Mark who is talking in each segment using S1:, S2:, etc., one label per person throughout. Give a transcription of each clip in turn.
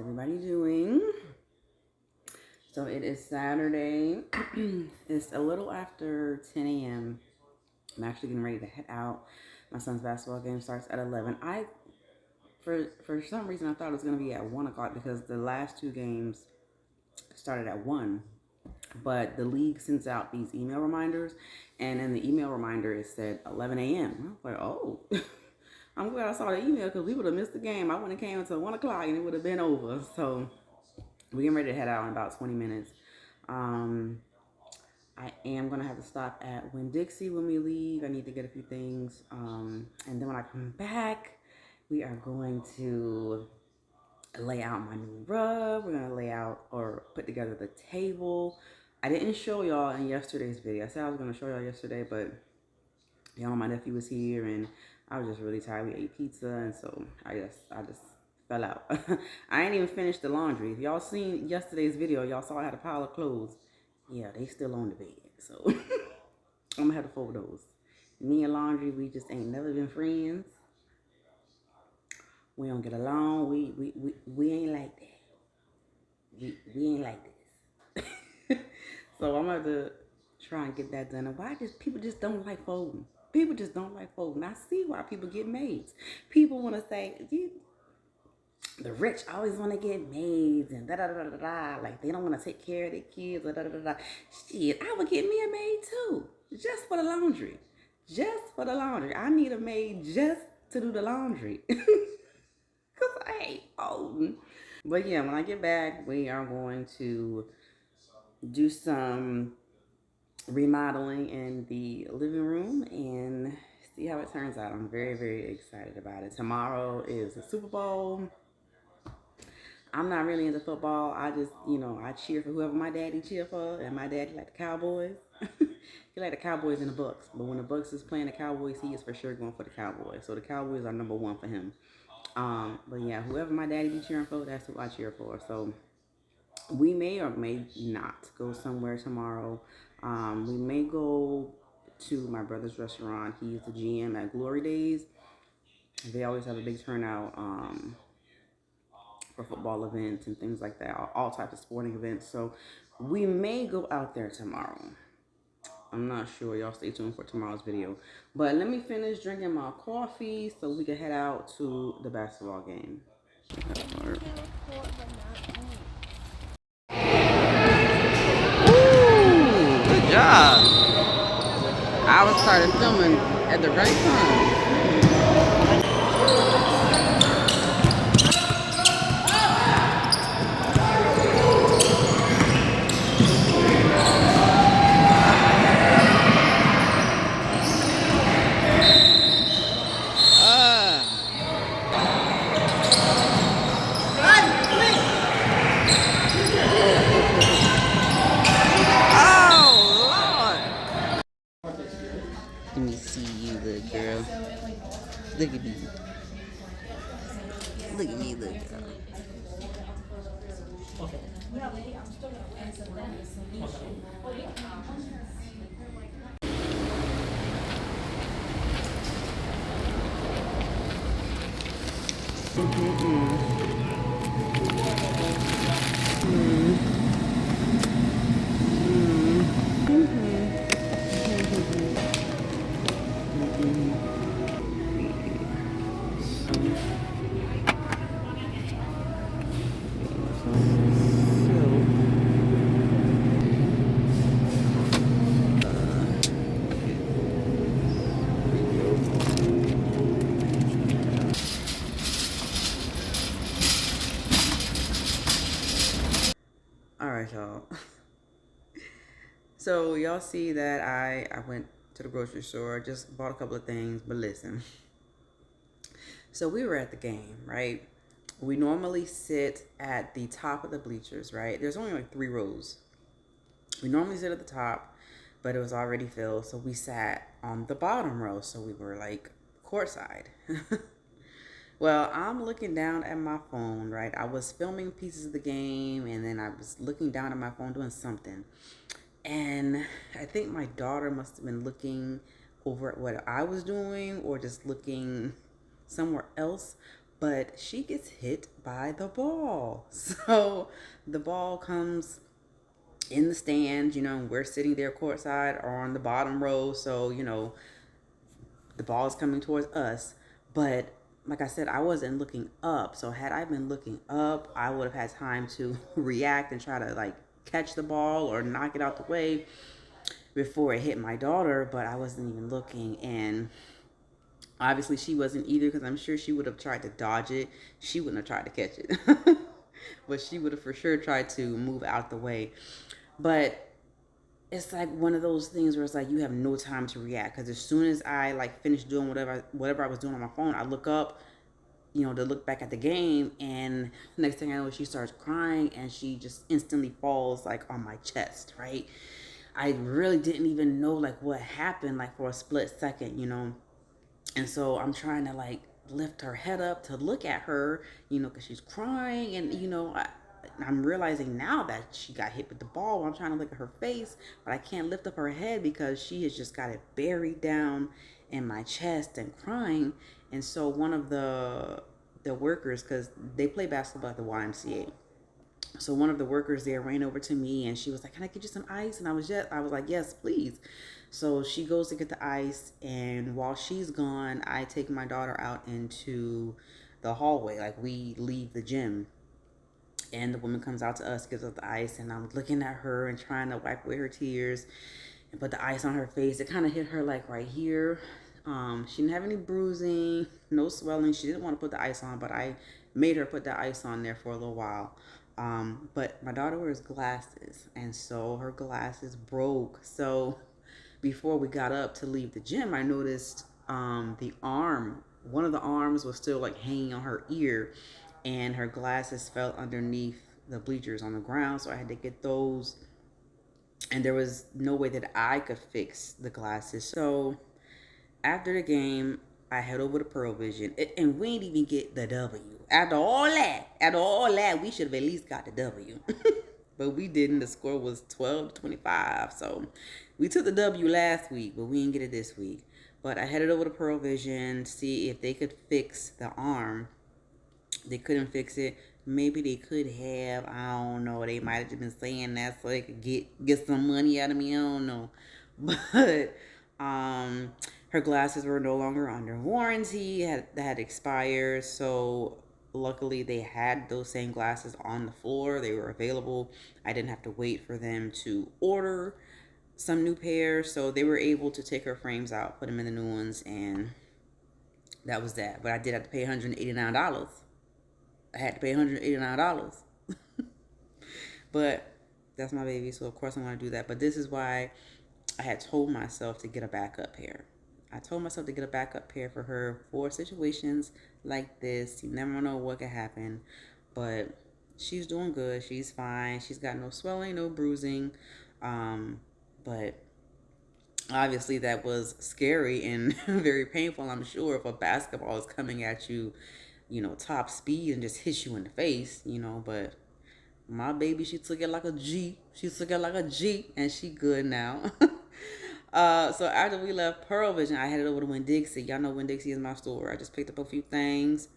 S1: everybody doing? So it is Saturday. It's a little after 10 a.m. I'm actually getting ready to head out. My son's basketball game starts at 11. For some reason, I thought it was going to be at 1 o'clock because the last two games started at 1. But the league sends out these email reminders, and in the email reminder, it said 11 a.m. I was like, oh, I'm glad I saw the email because we would have missed the game. I wouldn't have came until 1 o'clock and it would have been over. So we're getting ready to head out in about 20 minutes. I am going to have to stop at Winn-Dixie when we leave. I need to get a few things. And then when I come back, we are going to lay out my new rug. We're going to lay out or put together the table. I didn't show y'all in yesterday's video. I said I was going to show y'all yesterday, but y'all, my nephew was here and I was just really tired. We ate pizza, and so I just fell out. I ain't even finished the laundry. If y'all seen yesterday's video, y'all saw I had a pile of clothes. Yeah, they still on the bed. So I'm gonna have to fold those. Me and laundry, we just ain't never been friends. We don't get along. We ain't like that. We ain't like this. So I'm gonna have to try and get that done. And why people just don't like folding? People just don't like folding. I see why people get maids. People want to say, the rich always want to get maids and da-da-da-da-da. Like, they don't want to take care of their kids. Da-da-da-da. Shit, I would get me a maid too. Just for the laundry. Just for the laundry. I need a maid just to do the laundry. Because I hate folding. But yeah, when I get back, we are going to do some remodeling in the living room and see how it turns out. I'm very, very excited about it. Tomorrow is the Super Bowl. I'm not really into football. I just, I cheer for whoever my daddy cheer for, and my daddy like the Cowboys. He like the Cowboys and the Bucks, but when the Bucks is playing the Cowboys, he is for sure going for the Cowboys. So the Cowboys are number one for him. But yeah, whoever my daddy be cheering for, that's who I cheer for. So we may or may not go somewhere tomorrow. We may go to my brother's restaurant. He's the GM at Glory Days. They always have a big turnout for football events and things like that, all types of sporting events. So we may go out there tomorrow. I'm not sure. Y'all stay tuned for tomorrow's video. But let me finish drinking my coffee so we can head out to the basketball game. Ooh, good job. I was started filming at the right time. Let me see you, little girl. Look at me. Look at me, little girl. Alright, y'all. So y'all see that I went to the grocery store, just bought a couple of things, but listen. So we were at the game, right? We normally sit at the top of the bleachers, right? There's only like 3 rows. We normally sit at the top, but it was already filled, so we sat on the bottom row, so we were like courtside. Well, I'm looking down at my phone, right? I was filming pieces of the game, and then I was looking down at my phone doing something. And I think my daughter must have been looking over at what I was doing or just looking somewhere else. but she gets hit by the ball. So the ball comes in the stand, we're sitting there courtside or on the bottom row. So, the ball is coming towards us. But like I said, I wasn't looking up. So had I been looking up, I would have had time to react and try to like catch the ball or knock it out the way before it hit my daughter. But I wasn't even looking. And obviously she wasn't either, because I'm sure she would have tried to dodge it. She wouldn't have tried to catch it. But she would have for sure tried to move out the way. But it's like one of those things where it's like you have no time to react, because as soon as I like finish doing whatever I was doing on my phone, I look up, to look back at the game, and next thing I know, she starts crying and she just instantly falls like on my chest, right? I really didn't even know like what happened, like for a split second, and so I'm trying to like lift her head up to look at her, because she's crying. And, I'm realizing now that she got hit with the ball. I'm trying to look at her face, but I can't lift up her head because she has just got it buried down in my chest and crying. And so one of the workers, because they play basketball at the YMCA, so one of the workers there ran over to me and she was like, "Can I get you some ice?" And I was like, "Yes, please." So she goes to get the ice, and while she's gone, I take my daughter out into the hallway. Like, we leave the gym, and the woman comes out to us, gives us the ice, and I'm looking at her and trying to wipe away her tears and put the ice on her face. It kind of hit her like right here. She didn't have any bruising, no swelling. She didn't want to put the ice on, but I made her put the ice on there for a little while. But my daughter wears glasses, and so her glasses broke. So before we got up to leave the gym, I noticed one of the arms was still like hanging on her ear, and her glasses fell underneath the bleachers on the ground. So I had to get those, and there was no way that I could fix the glasses. So after the game, I head over to Pearl Vision, and we didn't even get the W. After all that, we should have at least got the W. But we didn't. The score was 12-25. So we took the W last week, but we didn't get it this week. But I headed over to Pearl Vision to see if they could fix the arm. They couldn't fix it. Maybe they could have. I don't know. They might have just been saying that so they could get some money out of me. I don't know. But her glasses were no longer under warranty. That had expired. So luckily they had those same glasses on the floor. They were available. I didn't have to wait for them to order some new pairs. So they were able to take her frames out, put them in the new ones, and that was that. But I did have to pay $189. I had to pay $189. But that's my baby, so of course I'm going to do that. But this is why I had told myself to get a backup pair. I told myself to get a backup pair for her for situations like this. You never know what could happen. But she's doing good. She's fine. She's got no swelling, no bruising. But obviously that was scary and very painful, I'm sure, if a basketball is coming at you, top speed and just hits you in the face, but my baby, she took it like a G. She took it like a G, and she good now. So after we left Pearl Vision, I headed over to Winn-Dixie. Y'all know Winn-Dixie is my store. I just picked up a few things,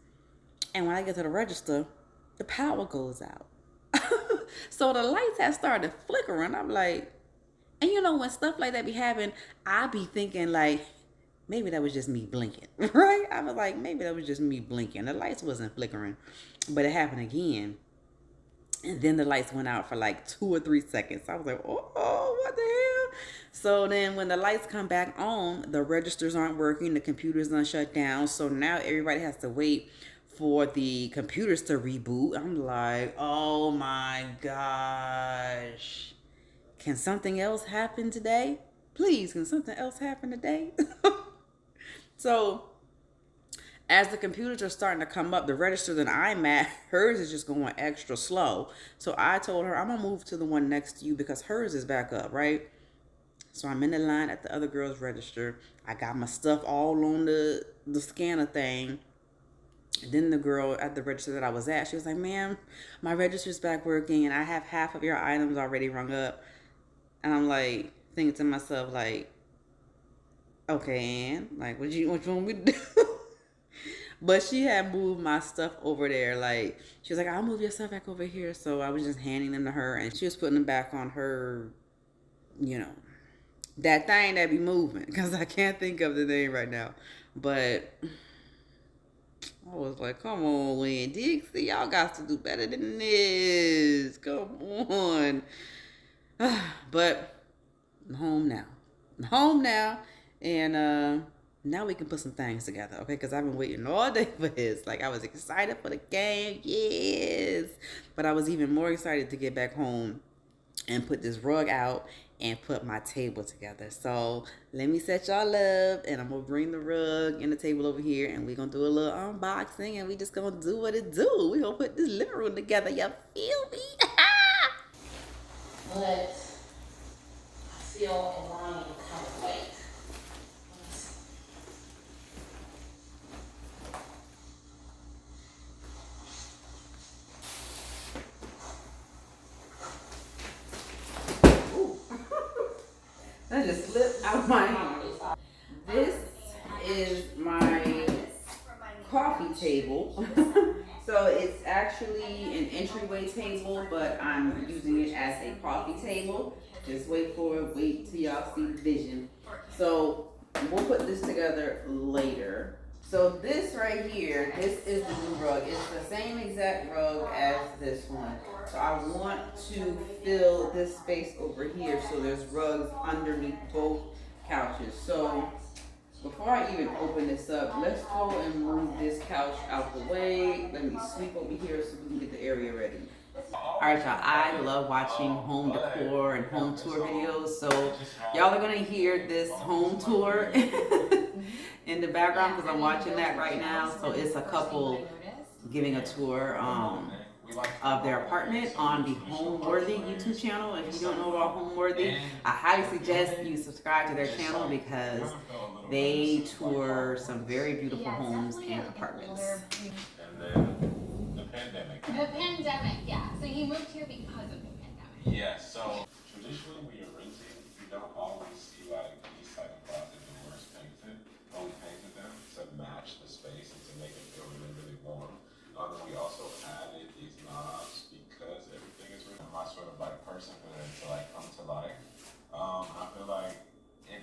S1: and when I get to the register, the power goes out. So the lights have started flickering. I'm like, and when stuff like that be happening, I be thinking like, maybe that was just me blinking, right? I was like, maybe that was just me blinking. The lights wasn't flickering, but it happened again. And then the lights went out for like 2 or 3 seconds. I was like, oh, what the hell? So then when the lights come back on, the registers aren't working. The computers done shut down. So now everybody has to wait for the computers to reboot. I'm like, oh my gosh. Can something else happen today? Please, can something else happen today? So as the computers are starting to come up, the register that I'm at, hers is just going extra slow. So I told her, I'm going to move to the one next to you because hers is back up, right? So I'm in the line at the other girl's register. I got my stuff all on the scanner thing. And then the girl at the register that I was at, she was like, "Ma'am, my register's back working and I have half of your items already rung up." And I'm like, thinking to myself, like, okay, and like, what you want me to do? But she had moved my stuff over there. Like, she was like, I'll move your stuff back over here. So I was just handing them to her, and she was putting them back on her, you know, that thing that be moving. Because I can't think of the name right now. But I was like, come on, Win Dixie. Y'all got to do better than this. Come on. But I'm home now. I'm home now. And now we can put some things together, okay? Because I've been waiting all day for this. Like, I was excited for the game. Yes. But I was even more excited to get back home and put this rug out and put my table together. So let me set y'all up, and I'm gonna bring the rug and the table over here, and we're gonna do a little unboxing, and we just gonna do what it do. We gonna put this living room together. You feel me? But I feel in line kind of late. That just slipped out of my hand. This is my coffee table. So it's actually an entryway table, but I'm using it as a coffee table. Just wait for it, wait till y'all see the vision. So we'll put this together later. So this right here, this is the new rug. It's the same exact rug as this one. So I want to fill this space over here so there's rugs underneath both couches. So before I even open this up, let's go and move this couch out the way. Let me sweep over here so we can get the area ready. Alright y'all, I love watching home decor and home tour videos, so y'all are gonna hear this home tour in the background because I'm watching that right now. So it's a couple giving a tour of their apartment on the Homeworthy YouTube channel. If you don't know about Homeworthy, I highly suggest you subscribe to their channel because they tour some very beautiful homes and apartments.
S2: And then the pandemic.
S3: The pandemic, yeah. So you moved here because of the pandemic.
S2: Yeah, so traditionally when you're renting, you don't always see like these type of closet doors painted. But we painted them to match the space and to make it feel really, really warm. Then we also added these knobs because everything is really my sort of like person for it to like come to life. I feel like it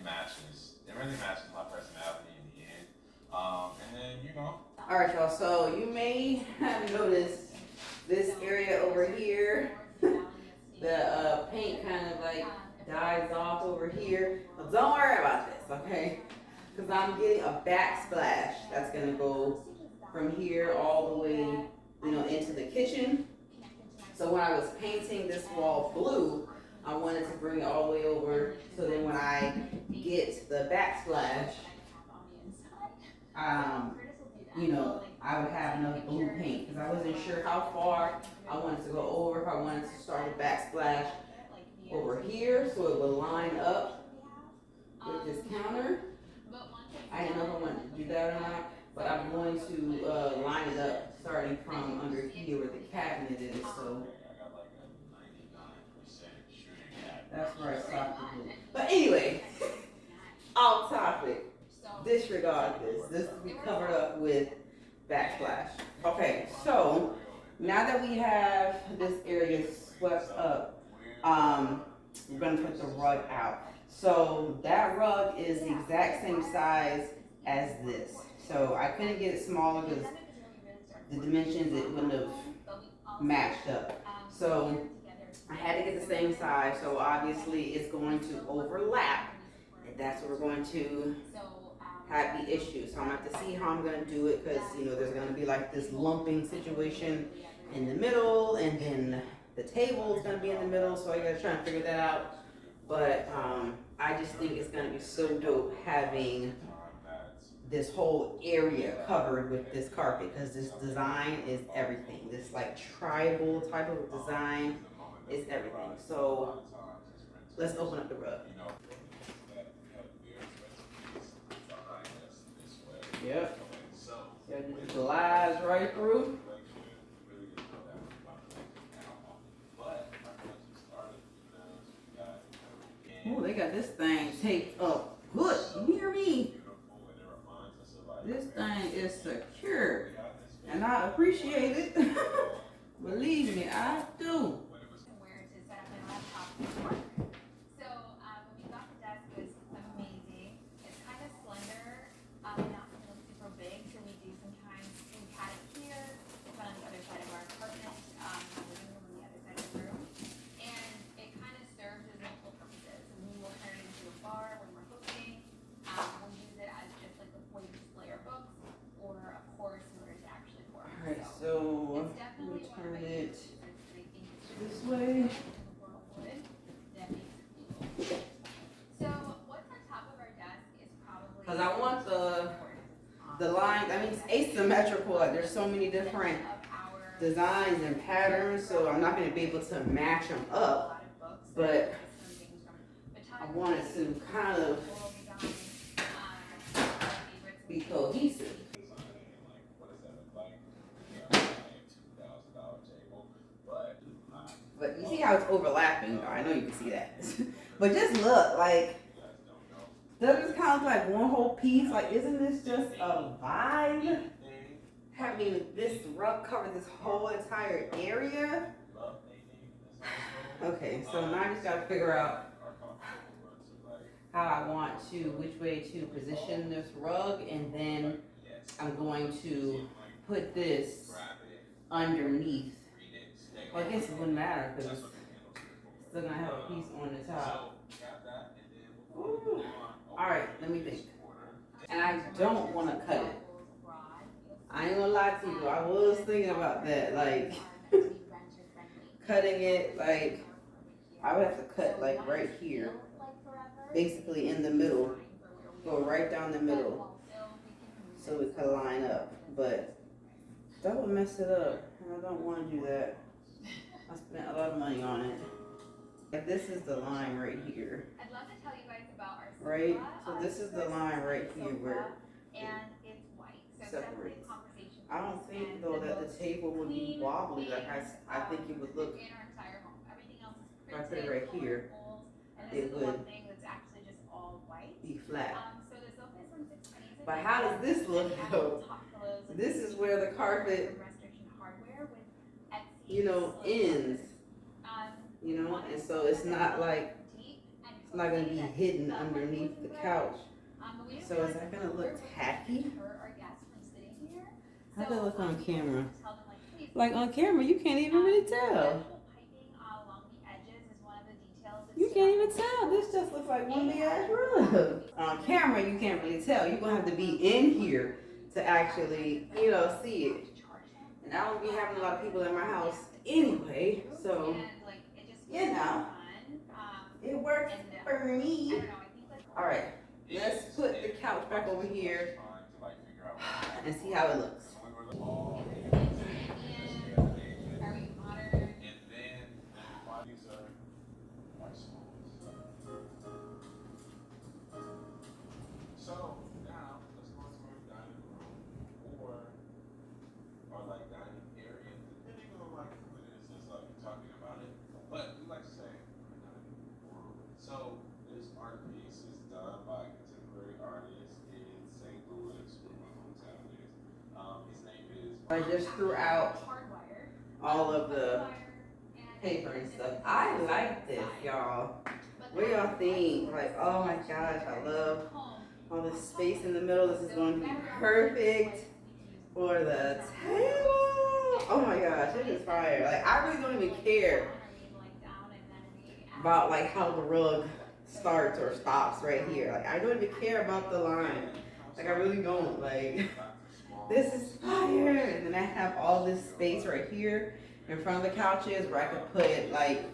S2: really matches my personality in the end. And then, you know.
S1: All right, y'all, so you may have noticed this area over here, the paint kind of like dies off over here. But don't worry about this, okay? Because I'm getting a backsplash that's gonna go from here all the way, you know, into the kitchen. So when I was painting this wall blue, I wanted to bring it all the way over so then when I get the backsplash, you know, I would have enough blue paint because I wasn't sure how far I wanted to go over, if I wanted to start a backsplash over here so it would line up with this counter. I didn't know if I wanted to do that or not, but I'm going to line it up starting from under here where the cabinet is. So that's where I stopped the blue. But anyway, off topic. Disregard this. This will be covered up with backsplash. Okay, so now that we have this area swept up, we're gonna put the rug out. So that rug is the exact same size as this. So I couldn't get it smaller because the dimensions, it wouldn't have matched up. So I had to get the same size. So obviously it's going to overlap, and that's what we're going to have the issue. So I'm gonna have to see how I'm gonna do it because, you know, there's gonna be like this lumping situation in the middle, and then the table is gonna be in the middle. So I gotta try and figure that out. But I just think it's gonna be so dope having this whole area covered with this carpet because this design is everything. This like tribal type of design is everything. So let's open up the rug. Yep. So it just glides right through. Oh, they got this thing taped up good. You hear me? This thing is secure. And I appreciate it. Believe me, I do.
S3: Where to set up my laptop for work. So when we got the desk, it was amazing. It's kind of slender, not something super big. So we do sometimes we had it here, it's on the other side of our apartment, the living room on the other side of the room, and it kind of serves as multiple purposes. And we will turn it into a bar when we're hosting. We'll use it as just like a way to display our books, or of course in order to actually work.
S1: Alright, so
S3: It's definitely
S1: we
S3: one of
S1: turn
S3: my
S1: it
S3: favorites. I think it's
S1: this way.
S3: that makes it beautiful. So what's on top of our desk is probably
S1: Because I want the lines, I mean, it's asymmetrical. Like, there's so many different designs and patterns, so I'm not going to be able to match them up. But I wanted to kind of be cohesive. But you see how it's overlapping? Oh, I know you can see that. But just look, like, doesn't this kind of look like one whole piece? Like, isn't this just a vibe? Having this rug cover this whole entire area? Okay, so now I just gotta figure out how I want to, which way to position this rug, and then I'm going to put this underneath. Well, I guess it wouldn't matter because it's still gonna have a piece on the top. Ooh. All right, let me think. And I don't want to cut it. I ain't gonna lie to you. I was thinking about that, like cutting it. Like I would have to cut like right here, basically in the middle, go right down the middle, so it could line up. But that would mess it up, and I don't want to do that. I spent a lot of money on it. Like this is the line right here.
S3: I'd love to tell you guys about our sofa.
S1: Right? So this is the line right here where
S3: and it's white. So
S1: separates.
S3: Conversation.
S1: I don't think though that the table would be wobbly. Like I think it would look.
S3: In our entire home. Everything else is
S1: If I put it right here, it would
S3: one thing that's actually just all white.
S1: be flat.
S3: So the sofa is from 6 pennies.
S1: But how does this look though? This is where the carpet, you know, ends. You know, and so it's not like it's not gonna be hidden underneath the couch. So is that gonna look tacky? How'd that look on camera? Like on camera, you can't even really tell. You can't even tell. This just looks like one big ass rug. On camera, you can't really tell. You're gonna have to be in here to actually, you know, see it. And I don't be having a lot of people in my house anyway, so you know, it works for me. All right, let's put the couch back over here and see how it looks.
S2: So now let's go to our dining room or like dining area, depending on like who it is that's like talking about it. But we like to say dining room. So this art piece is done by a contemporary artist in St. Louis, where my hometown is. His name is.
S1: I just threw out all of the paper and stuff. I like this, y'all. What do y'all think? Like, oh my gosh, I love all this space in the middle. This is going to be perfect for the table. Oh my gosh, it is fire. Like, I really don't even care about like how the rug starts or stops right here. Like, I don't even care about the line. Like, I really don't. Like, this is fire. And then I have all this space right here in front of the couches where I could put like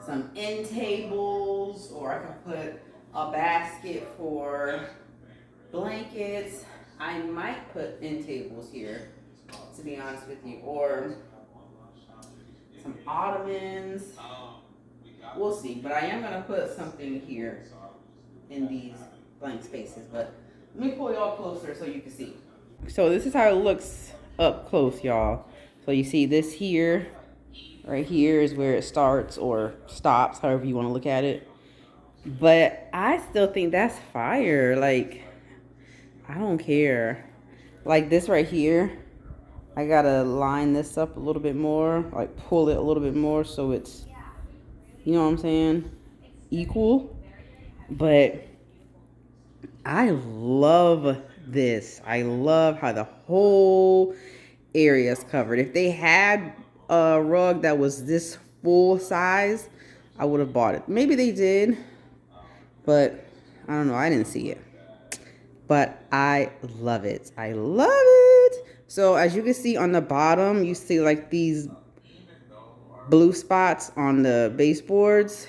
S1: some end tables, or I could put a basket for blankets. I might put end tables here, to be honest with you, or some ottomans. We'll see, but I am gonna put something here in these blank spaces. But let me pull y'all closer so you can see. So this is how it looks up close, y'all. So you see this here. Right here is where it starts or stops, however you want to look at it. But I still think that's fire. Like, I don't care. Like this right here, I gotta line this up a little bit more, like pull it a little bit more so it's, you know what I'm saying, equal. But I love this. I love how the whole area is covered. If they had a rug that was this full size, I would have bought it. Maybe they did, but I don't know. I didn't see it. But I love it. I love it. So as you can see on the bottom, you see like these blue spots on the baseboards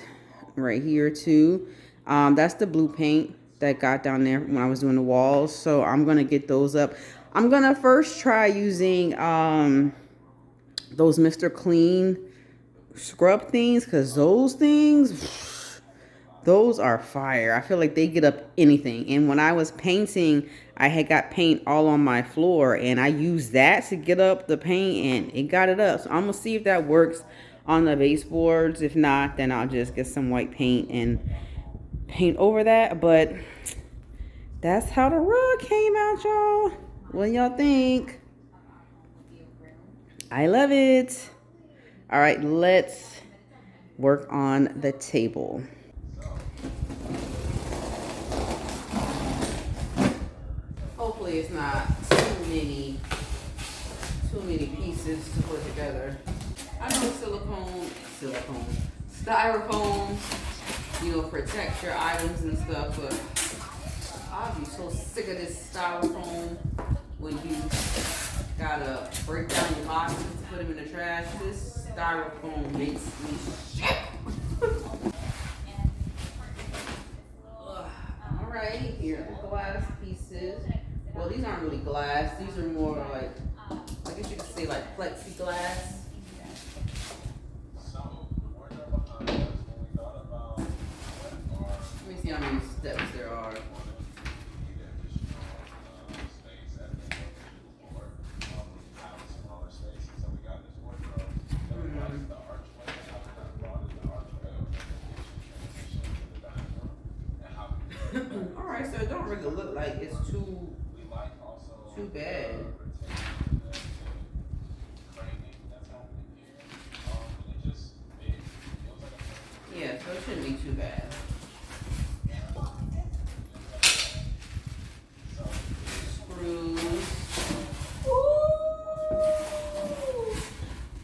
S1: right here too. That's the blue paint that got down there when I was doing the walls. So I'm gonna get those up. I'm gonna first try using those Mr. Clean scrub things, because those things, those are fire. I feel like they get up anything. And when I was painting, I had got paint all on my floor, and I used that to get up the paint, and it got it up. So I'm gonna see if that works on the baseboards. If not, then I'll just get some white paint and paint over that. But that's how the rug came out, y'all. What y'all think? I love it. All right, let's work on the table. Hopefully it's not too many pieces to put together. I know styrofoam, you know, protect your items and stuff, but I'll be so sick of this styrofoam when you gotta break down your boxes to put them in the trash. This styrofoam makes me sick. Alright, here are the glass pieces. Well, these aren't really glass. These are more like, I guess you could say like plexiglass. Let me see how many steps there are. Alright, so it don't really look like it's too bad. Yeah, so it shouldn't be too bad. Screws. Ooh.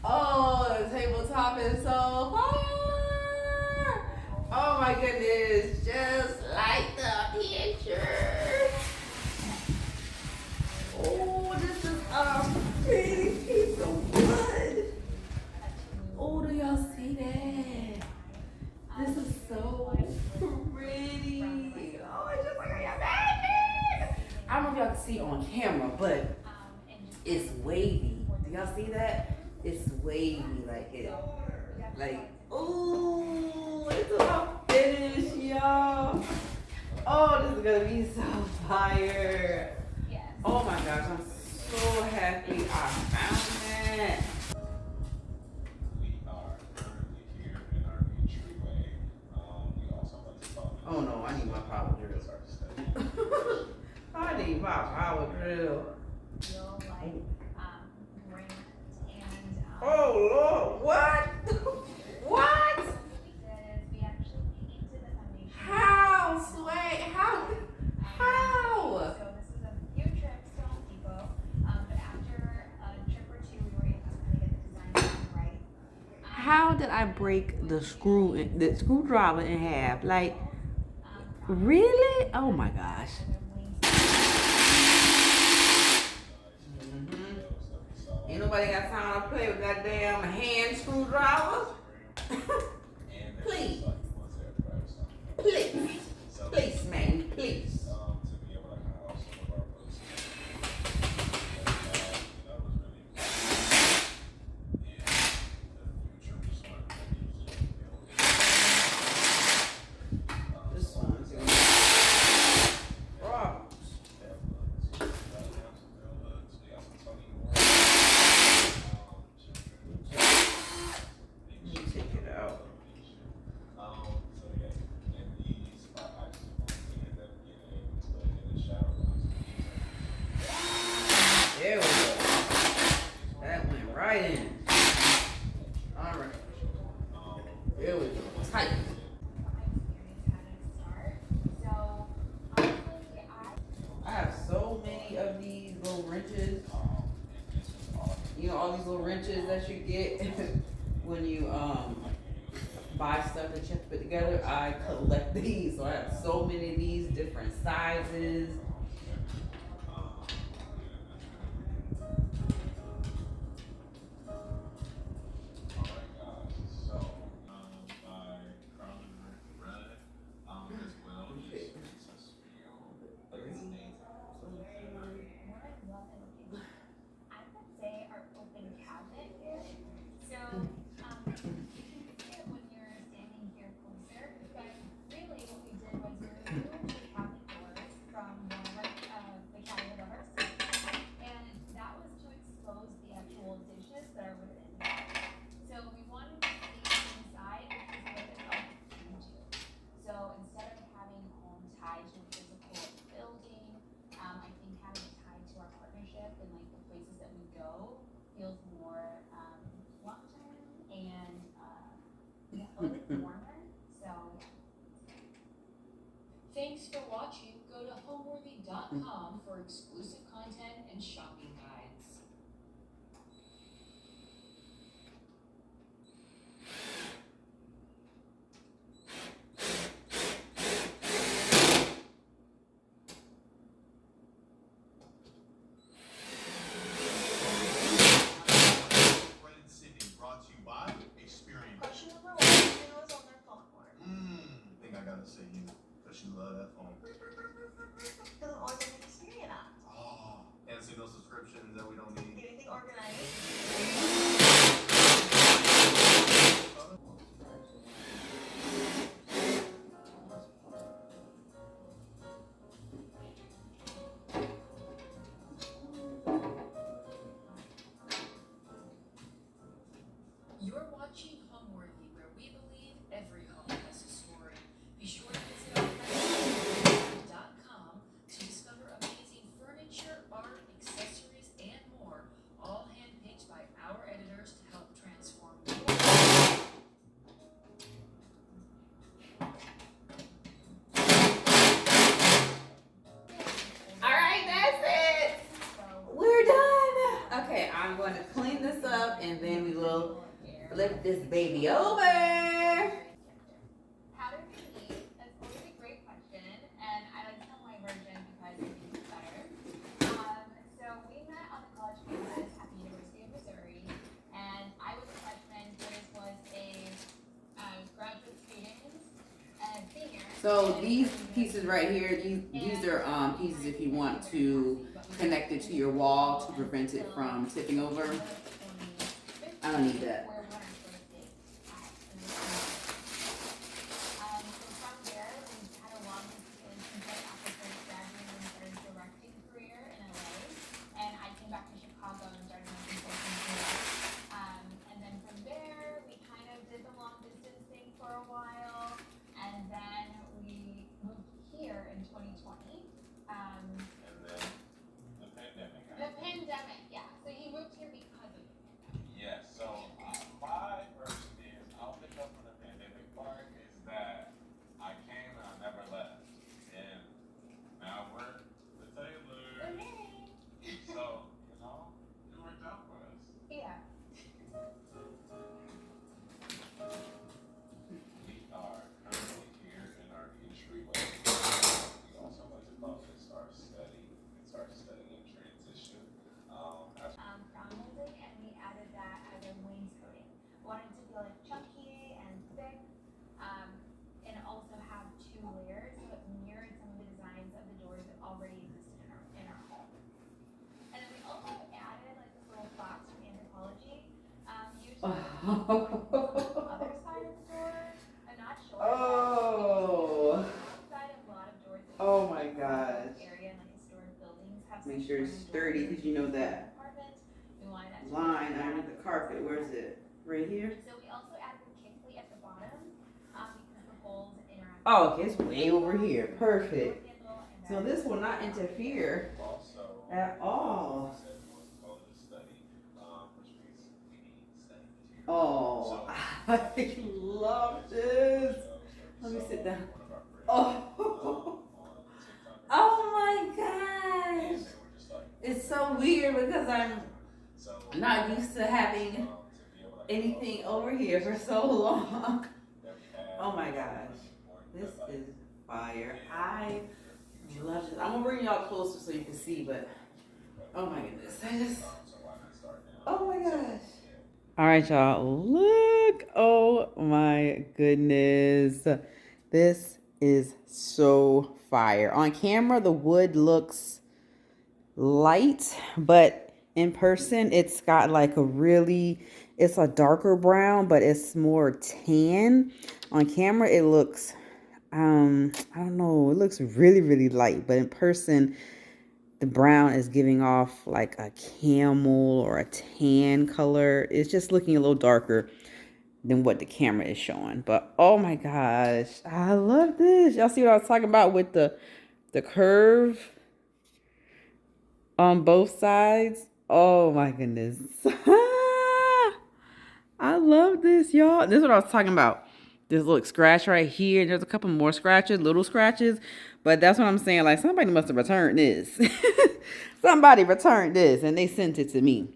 S1: Oh, the tabletop is so fire! Oh my goodness, just like the picture. Oh, this is a pretty piece of wood. Oh, do y'all see that? This is so pretty. Oh, it's just like a baby. I don't know if y'all can see on camera, but it's wavy. Do y'all see that? It's wavy like it. Like, ooh, it's about finished, y'all. Oh, this is gonna be so fire. Oh my gosh, I'm so happy I found that. Oh no, I need my power drill. I need my power drill. Oh Lord, what? What? How, Sway? How? How?
S3: So this is a few trips to Home Depot, but after a trip or two, we were able to kind of get the design done right.
S1: How did I break the screwdriver in half? Like, really? Oh my gosh. Ain't nobody got time to play with that damn hand screwdriver. Please. Please. Please, man. Please. This one's right then. All right. Here we go. Tight. I have so many of these little wrenches. You know, all these little wrenches that you get when you buy stuff that you have to put together. I collect these, so I have so many of these different sizes.
S4: Thanks for watching. Go to homeworthy.com for exclusive content and shopping guides.
S5: Brought to you by Experience.
S6: Question number 1, who was on their phone more?
S5: Think I gotta say you, cause you love that phone.
S6: Because I'm always on the Experience app.
S5: Oh, can't see those subscriptions that we don't need.
S6: Anything organized?
S4: You're watching Homeworthy, where we believe every home has a story. Be sure to visit our website, homeworthy.com, to discover amazing furniture, art, accessories, and more, all handpicked by our editors to help transform your life.
S1: All right, that's it. We're done. Okay, I'm going to clean this up and then we will flip this baby over.
S3: How did we meet? That's always a great question, and I like to tell my version because it makes it better. So we met on the college campus at the University of Missouri, and I was a freshman. Liz was a graduate student and senior.
S1: So these pieces right here, these are pieces if you want to connect it to your wall to prevent it from tipping over. I don't need that.
S3: Other side of the door, I'm not sure.
S1: Oh.
S3: Outside of a lot of doors.
S1: Oh my gosh.
S3: Area and like historic buildings have
S1: Make sure it's sturdy because you know that line underneath the carpet. Where's it? Right here?
S3: So we also added the kick plate at the bottom because the holes interact.
S1: Oh, okay, it's way over here. Perfect. So this will not interfere at all. I love this. Let me sit down. Oh, oh my gosh. It's so weird because I'm not used to having anything over here for so long. Oh my gosh. This is fire. I love this. I'm gonna bring y'all closer so you can see, but oh my goodness. Oh my gosh. All right, y'all. Look. Oh my goodness. This is so fire. On camera, the wood looks light, but in person, it's got like it's a darker brown, but it's more tan. On camera, it looks, I don't know, it looks really, really light, but in person, the brown is giving off like a camel or a tan color. It's just looking a little darker than what the camera is showing. But oh my gosh, I love this. Y'all see what I was talking about with the curve on both sides? Oh my goodness. I love this, y'all. This is what I was talking about. This little scratch right here. There's a couple more scratches, little scratches. But that's what I'm saying. Like, somebody must have returned this. Somebody returned this and they sent it to me.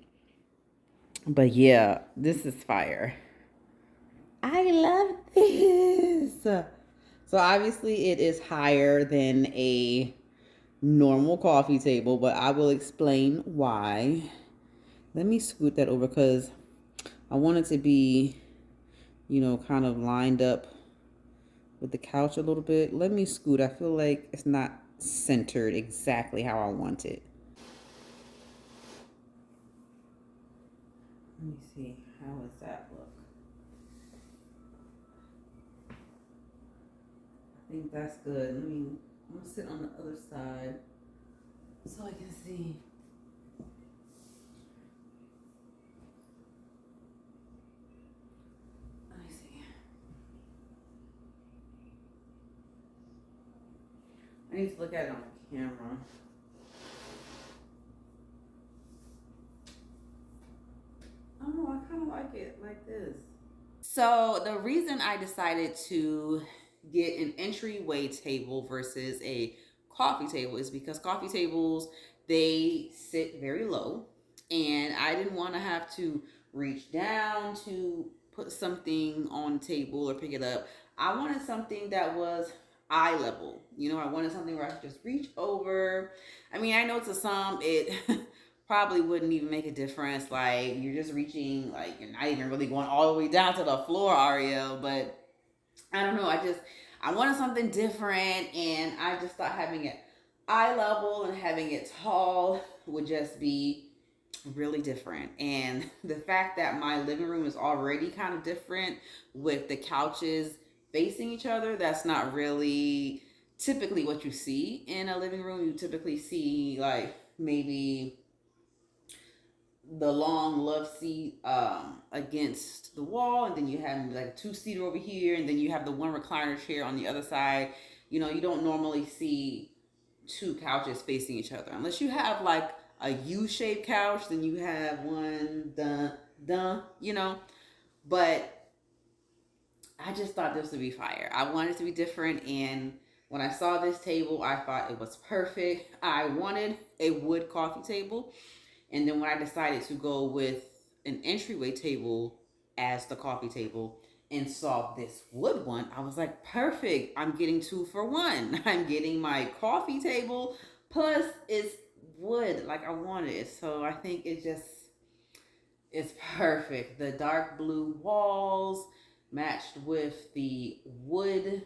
S1: But yeah, this is fire. I love this. So obviously it is higher than a normal coffee table, but I will explain why. Let me scoot that over because I want it to be, kind of lined up with the couch a little bit. Let me scoot. I feel like it's not centered exactly how I want it. Let me see. How does that look? I think that's good. I'm gonna sit on the other side so I can see. Let me see. I need to look at it on the camera. I don't know, I kind of like it like this. So the reason I decided to get an entryway table versus a coffee table is because coffee tables, they sit very low, and I didn't want to have to reach down to put something on the table or pick it up. I wanted something that was eye level. I wanted something where I could just reach over. I mean, I know to some it probably wouldn't even make a difference. Like, you're just reaching, like, you're not even really going all the way down to the floor, Ariel. But I don't know. I wanted something different, and I just thought having it eye level and having it tall would just be really different. And the fact that my living room is already kind of different with the couches facing each other, that's not really typically what you see in a living room. You typically see, like, maybe the long love seat against the wall, and then you have like a two-seater over here, and then you have the one recliner chair on the other side. You don't normally see two couches facing each other unless you have like a U-shaped couch. Then you have one, but I just thought this would be fire. I wanted it to be different, and when I saw this table, I thought it was perfect. I wanted a wood coffee table, and then when I decided to go with an entryway table as the coffee table and saw this wood one, I was like, perfect. I'm getting 2 for 1. I'm getting my coffee table plus it's wood like I wanted it. So I think it's perfect. The dark blue walls matched with the wood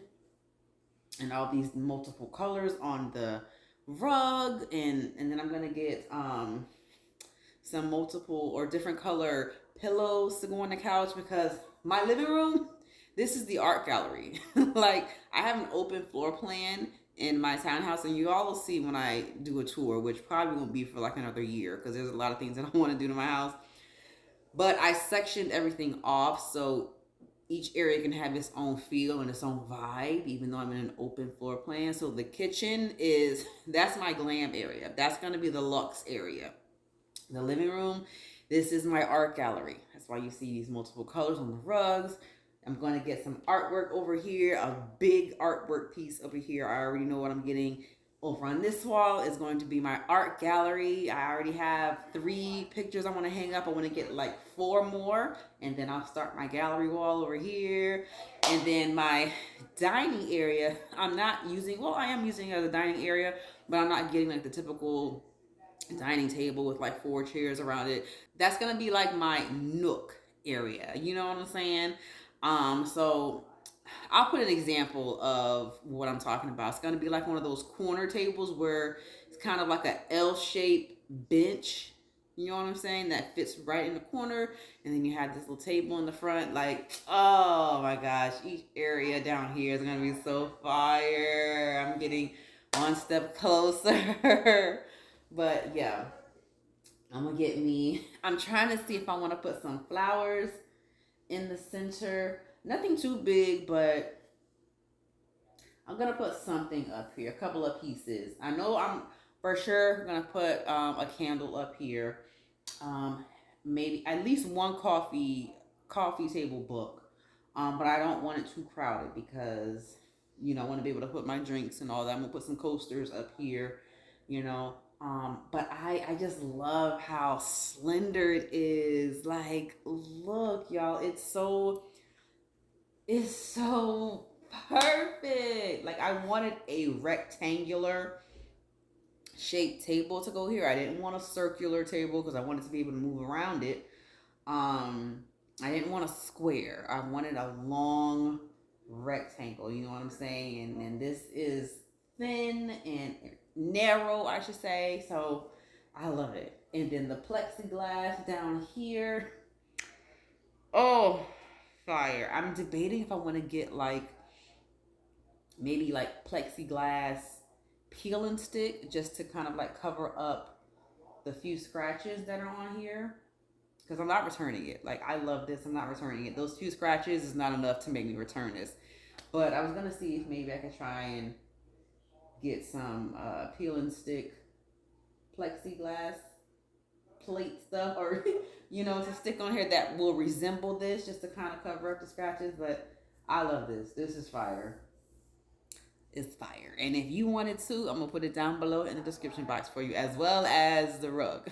S1: and all these multiple colors on the rug, and then I'm gonna get some multiple or different color pillows to go on the couch because my living room, this is the art gallery. Like, I have an open floor plan in my townhouse, and you all will see when I do a tour, which probably won't be for like another year because there's a lot of things that I want to do to my house. But I sectioned everything off so each area can have its own feel and its own vibe, even though I'm in an open floor plan. So the kitchen that's my glam area. That's going to be the luxe area. The living room, this is my art gallery. That's why you see these multiple colors on the rugs. I'm going to get some artwork over here, a big artwork piece over here. I already know what I'm getting. Over on this wall is going to be my art gallery. I already have 3 pictures I want to hang up. I want to get like 4 more, and then I'll start my gallery wall over here. And then my dining area, I'm not using, well, I am using it as a dining area, but I'm not getting like the typical dining table with like 4 chairs around it. That's gonna be like my nook area. You know what I'm saying? So I'll put an example of what I'm talking about. It's gonna be like one of those corner tables where it's kind of like a L-shaped bench. You know what I'm saying? That fits right in the corner, and then you have this little table in the front. Like, oh my gosh, each area down here is gonna be so fire. I'm getting one step closer. But yeah, I'm gonna get me. I'm trying to see if I want to put some flowers in the center. Nothing too big, but I'm gonna put something up here. A couple of pieces. I know I'm for sure gonna put a candle up here. Maybe at least one coffee table book. But I don't want it too crowded because I want to be able to put my drinks and all that. I'm gonna put some coasters up here, you know. But I just love how slender it is. Like, look, y'all, it's so perfect. Like, I wanted a rectangular shaped table to go here. I didn't want a circular table because I wanted to be able to move around it. I didn't want a square. I wanted a long rectangle. You know what I'm saying? And this is thin and narrow, I should say. So I love it. And then the plexiglass down here. Oh, fire. I'm debating if I want to get like maybe like plexiglass peeling stick just to kind of like cover up the few scratches that are on here. Because I'm not returning it. Like, I love this. I'm not returning it. Those few scratches is not enough to make me return this. But I was going to see if maybe I could try and get some peel and stick plexiglass plate stuff or, to stick on here that will resemble this just to kind of cover up the scratches. But I love this. This is fire. It's fire. And if you wanted to, I'm going to put it down below in the description box for you, as well as the rug.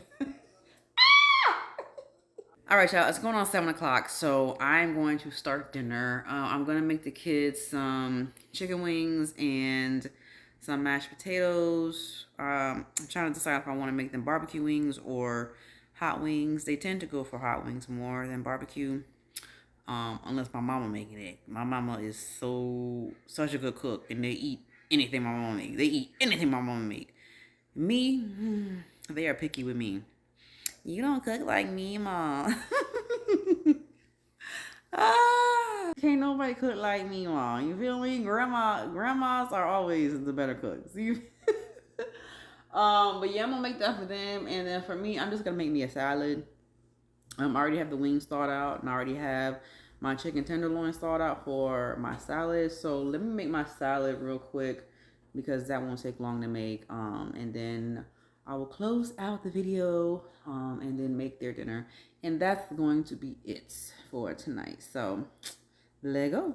S1: All right, y'all, it's going on 7 o'clock, so I'm going to start dinner. I'm going to make the kids some chicken wings and some mashed potatoes. I'm trying to decide if I want to make them barbecue wings or hot wings. They tend to go for hot wings more than barbecue, unless my mama making it. My mama is such a good cook, and they eat anything my mama make. They eat anything my mama make. Me, they are picky with me. You don't cook like me, Mom. Can't nobody cook like me, Mom. You feel me? Grandmas are always the better cooks. But yeah, I'm gonna make that for them, and then for me, I'm just gonna make me a salad. I already have the wings thawed out, and I already have my chicken tenderloin thawed out for my salad. So let me make my salad real quick because that won't take long to make. And then I will close out the video and then make their dinner. And that's going to be it for tonight. So, let go.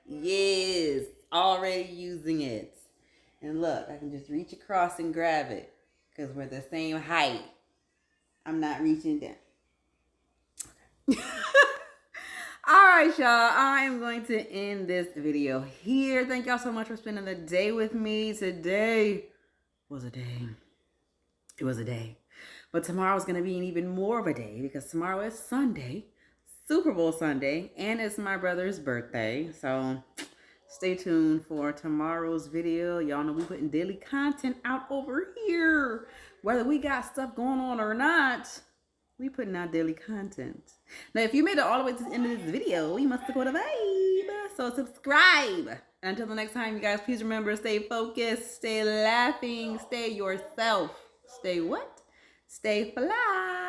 S1: Yes, already using it. And look, I can just reach across and grab it because we're the same height. I'm not reaching down. All right, y'all. I am going to end this video here. Thank y'all so much for spending the day with me. Today was a day. It was a day. But tomorrow is going to be an even more of a day because tomorrow is Sunday, Super Bowl Sunday, and it's my brother's birthday. So stay tuned for tomorrow's video. Y'all know we putting daily content out over here. Whether we got stuff going on or not, we putting out daily content. Now, if you made it all the way to the end of this video, you must have got a vibe. So subscribe. Until the next time, you guys, please remember, stay focused, stay laughing, stay yourself. Stay what? Stay fly.